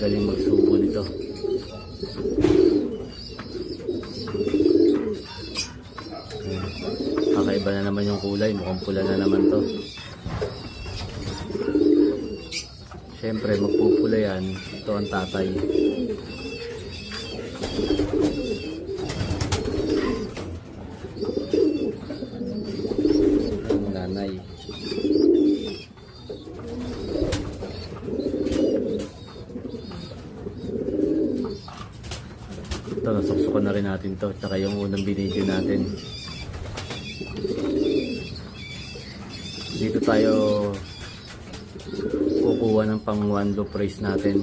magaling magsubo nito. Kakaiba na naman yung kulay, mukhang pula na naman to. Siyempre magpupula yan, ito ang tatay. Ang nanay. Ito, nasuksukan na rin natin to, tsaka yung unang binidyo natin. Dito tayo kukuha ng pang one loop race natin.